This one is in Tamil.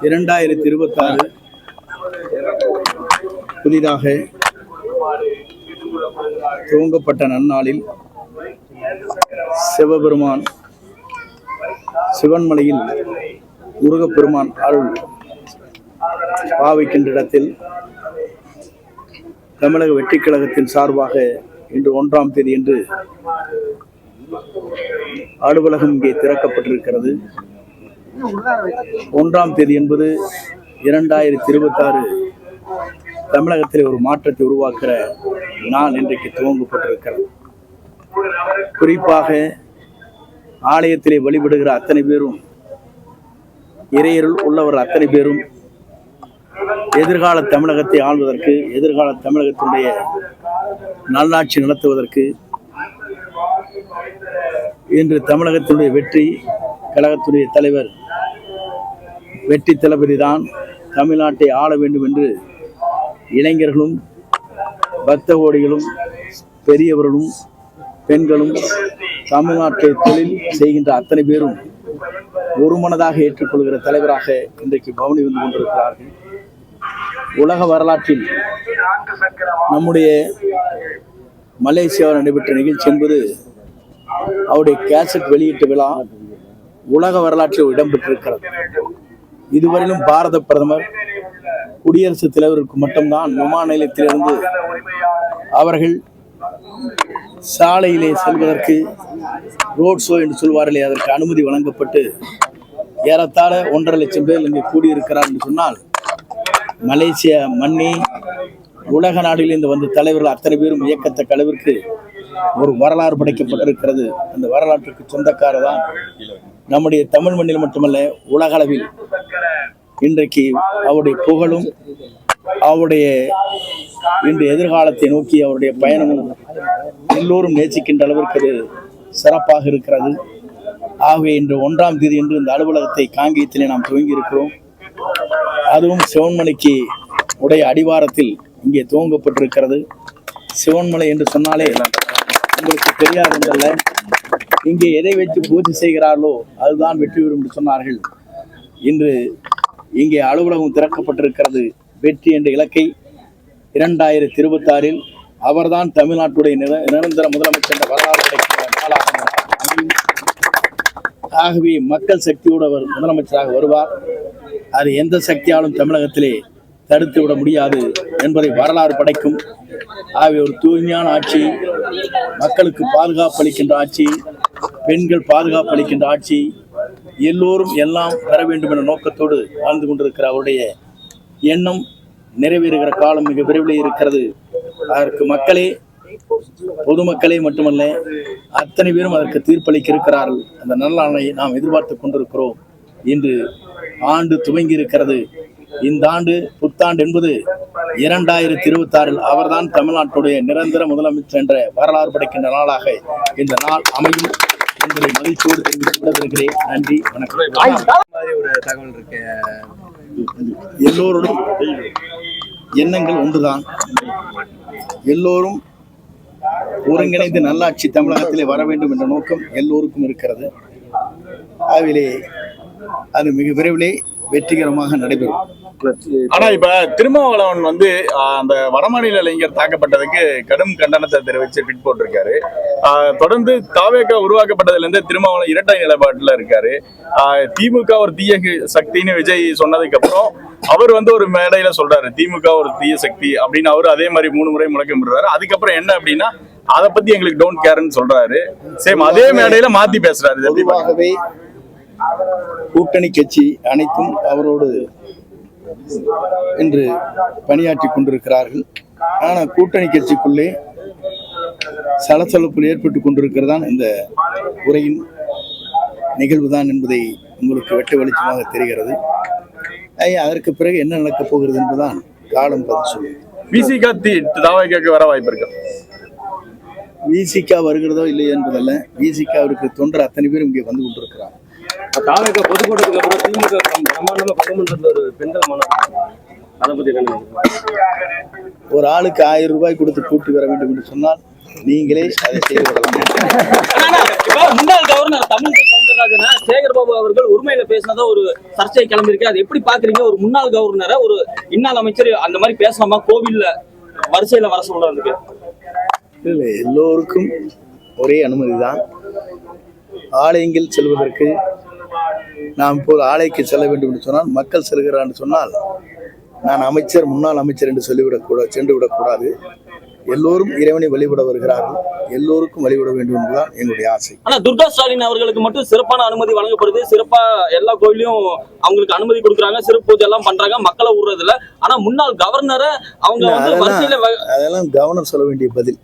2026 புதிதாக துவங்கப்பட்ட நன்னாளில் சிவபெருமான் சிவன்மலையில் முருகப்பெருமான் அருள் பாவிக்கின்ற இடத்தில் தமிழக வெற்றிக் கழகத்தின் சார்பாக இன்று 1ஆம் தேதி என்று அலுவலகம் இங்கே திறக்கப்பட்டிருக்கிறது. 1ஆம் தேதி என்பது 2026 தமிழகத்தில் ஒரு மாற்றத்தை உருவாக்குற நாள் இன்றைக்கு துவங்கப்பட்டிருக்கிறது. குறிப்பாக ஆலயத்திலே வழிபடுகிற அத்தனை பேரும், இறையருள் உள்ளவர் அத்தனை பேரும் எதிர்கால தமிழகத்தை ஆள்வதற்கு, எதிர்கால தமிழகத்தினுடைய நல்லாட்சி நடத்துவதற்கு, இன்று தமிழகத்தினுடைய வெற்றி கழகத்துடைய தலைவர் வெற்றி தளபதி தான் தமிழ்நாட்டை ஆள வேண்டும் என்று இளைஞர்களும் பக்த கோடிகளும் பெரியவர்களும் பெண்களும் தமிழ்நாட்டை தொழில் செய்கின்ற அத்தனை பேரும் ஒரு மனதாக ஏற்றுக்கொள்கிற தலைவராக இன்றைக்கு பவனி வந்து கொண்டிருக்கிறார்கள். உலக வரலாற்றில் நம்முடைய மலேசியாவில் நடைபெற்ற நிகழ்ச்சி என்பது அவருடைய கேசட் வெளியீட்டு விழா உலக வரலாற்றில் இடம்பெற்றிருக்கிறது. இதுவரையிலும் பாரத பிரதமர் குடியரசுத் தலைவருக்கு மட்டும்தான் விமான நிலையத்திலிருந்து அவர்கள் சாலையிலே செல்வதற்கு ரோட் ஷோ என்று சொல்வார்களே, அதற்கு அனுமதி வழங்கப்பட்டு ஏறத்தாழ 1.5 லட்சம் பேர் இங்கே கூடியிருக்கிறார் என்று சொன்னால், மலேசியா மண்ணி உலக நாடுகளிலிருந்து வந்த தலைவர்கள் அத்தனை பேரும் இயக்கத்தக்க அளவிற்கு ஒரு வரலாறு படைக்கப்பட்டிருக்கிறது. அந்த வரலாற்றுக்கு சொந்தக்காரர் தான் நம்முடைய தமிழ் மண்ணில் மட்டுமல்ல உலக அளவில் இன்றைக்கு அவருடைய புகழும் அவருடைய இன்று எதிர்காலத்தை நோக்கி அவருடைய பயணமும் எல்லோரும் நேசிக்கின்ற அளவிற்கு அது சிறப்பாக இருக்கிறது. ஆகவே இன்று 1ஆம் தேதி என்று இந்த அலுவலகத்தை காங்கேயத்திலே நாம் துவங்கி இருக்கிறோம். அதுவும் சிவன்மலைக்கு உடைய அடிவாரத்தில் இங்கே துவங்கப்பட்டிருக்கிறது. சிவன்மலை என்று சொன்னாலே உங்களுக்கு தெரியாது என்றல்ல, இங்கே எதை வைத்து பூஜை செய்கிறார்களோ அதுதான் வெற்றி பெறும் என்று சொன்னார்கள். இன்று இங்கே அலுவலகம் திறக்கப்பட்டிருக்கிறது. வெற்றி என்ற இலக்கை 2026 அவர்தான் தமிழ்நாட்டுடைய நிரந்தர முதலமைச்சர் என்ற வரலாறு கிடைக்கிற நாளாக. ஆகவே மக்கள் சக்தியோடு அவர் முதலமைச்சராக வருவார். அது எந்த சக்தியாலும் தமிழகத்திலே தடுத்து விட முடியாது என்பதை வரலாறு படைக்கும். ஆகவே ஒரு தூய்மையான ஆட்சி, மக்களுக்கு பாதுகாப்பு அளிக்கின்ற ஆட்சி, பெண்கள் பாதுகாப்பு அளிக்கின்ற ஆட்சி, எல்லோரும் எல்லாம் பெற வேண்டும் என்ற நோக்கத்தோடு வாழ்ந்து கொண்டிருக்கிற அவருடைய எண்ணம் நிறைவேறுகிற காலம் மிக விரைவில் இருக்கிறது. அதற்கு மக்களே, பொதுமக்களே மட்டுமல்ல அத்தனை பேரும் அதற்கு தீர்ப்பளிக்க இருக்கிறார்கள். அந்த நல்லாணை நாம் எதிர்பார்த்து கொண்டிருக்கிறோம். இன்று ஆண்டு துவங்கி இருக்கிறது. இந்த ஆண்டு புத்தாண்டு என்பது 2026 அவர்தான் தமிழ்நாட்டுடைய நிரந்தர முதலமைச்சர் என்ற வரலாறு படைக்கின்ற நாளாக இந்த நாள் அமையும் என்பதை மகிழ்ச்சியோடு தெரிவித்துக் நன்றி, வணக்கம். ஒரு தகவல் இருக்கு. எல்லோருடன் எண்ணங்கள் ஒன்றுதான். எல்லோரும் ஒருங்கிணைந்து நல்லாட்சி தமிழகத்திலே வர வேண்டும் என்ற நோக்கம் எல்லோருக்கும் இருக்கிறது. அதிலே அது மிக விரைவிலே வெற்றிகரமாக நடைபெறும். ஆனா இப்ப திருமாவளவன் வந்து அந்த வடமாநில இளைஞர் தாக்கப்பட்டதுக்கு கடும் கண்டனத்தை தெரிவிச்சு ட்வீட் போட்டிருக்காரு. தொடர்ந்து தாவேகா உருவாக்கப்பட்டதுல இருந்து திருமாவளவன் இரட்டை நிலைப்பாட்டுல இருக்காரு. திமுக ஒரு தீய சக்தின்னு விஜய் சொன்னதுக்கு அப்புறம் அவர் வந்து ஒரு மேடையில சொல்றாரு திமுக ஒரு தீய சக்தி அப்படின்னு. அவரு அதே மாதிரி 3 முறை முழக்கமிடுறாரு. அதுக்கப்புறம் என்ன அப்படின்னா அதை பத்தி எங்களுக்கு டோன்ட் கேர்ன்னு சொல்றாரு. சேம் அதே மேடையில மாத்தி பேசுறாரு. பொதுவாகவே கூட்டணி கட்சி அனைத்தும் அவரோடு இன்று பணியாற்றி கொண்டிருக்கிறார்கள். ஆனால் கூட்டணி கட்சிக்குள்ளே சலசலப்புகள் ஏற்பட்டுக் கொண்டிருக்கிறதான் இந்த உரையின் நிகழ்வுதான் என்பதை உங்களுக்கு வெட்ட வெளிச்சமாக தெரிகிறது. அதற்கு பிறகு என்ன நடக்கப் போகிறது என்பதுதான் காலம் பதில் சொல்லும். விசிக தாவேகாக்கு வர வாய்ப்பு இருக்கு. விசிக வருகிறதோ இல்லை என்பதல்ல, விசிகாவிற்கு தொண்டர் அத்தனை பேரும் இங்கே வந்து கொண்டிருக்கிறார். தாவேகா பொதுக்கூட்டத்துக்கு அப்புறம் திமுக பிரமாண்டமா பட்டமன்றத்தில் ஒரு பெண்கள் மாநாடு, அதை பத்தி என்ன? ஒரு ஆளுக்கு 1000 ரூபாய் கொடுத்து கூட்டி வர வேண்டும் என்று சொன்னால் நீங்களே அதை செய்து கொள்ளலாம். ஆனா, இப்ப முன்னாள் கவர்னர் தமிழிசை சவுந்தரராஜனை சேகர் பாபு அவர்கள் உரிமையில பேசினதா ஒரு சர்ச்சை கிளம்பியிருக்கு. அது எப்படி பாக்குறீங்க? ஒரு முன்னாள் கவர்னரை ஒரு இன்னாள் அமைச்சர் அந்த மாதிரி பேசலாமா? கோவில்ல வரிசையில வர சொல்றதுக்கு இல்லை, எல்லோருக்கும் ஒரே அனுமதி தான். ஆலயங்கள் செல்வதற்கு நாம் இப்போது ஆலயக்கு செல்ல வேண்டும் என்று சொன்னால், மக்கள் செல்கிறார் என்று சொன்னால் நான் அமைச்சர், முன்னாள் அமைச்சர் என்று சென்று விடக்கூடாது. எல்லோரும் இறைவனை வழிபட வருகிறார்கள், எல்லோருக்கும் வழிபட வேண்டும் என்பதுதான் என்னுடைய ஆசை. ஆனா துர்கா ஸ்டாலின் அவர்களுக்கு மட்டும் சிறப்பான அனுமதி வழங்கப்படுது. சிறப்பா எல்லா கோயிலையும் அவங்களுக்கு அனுமதி கொடுக்குறாங்க, சிறப்பு பூஜை எல்லாம் பண்றாங்க, மக்களை விடுறதுல. ஆனா முன்னாள் கவர்னரை அவங்க வந்து வரிசையில அதெல்லாம் கவர்னர் சொல்ல வேண்டிய பதில்.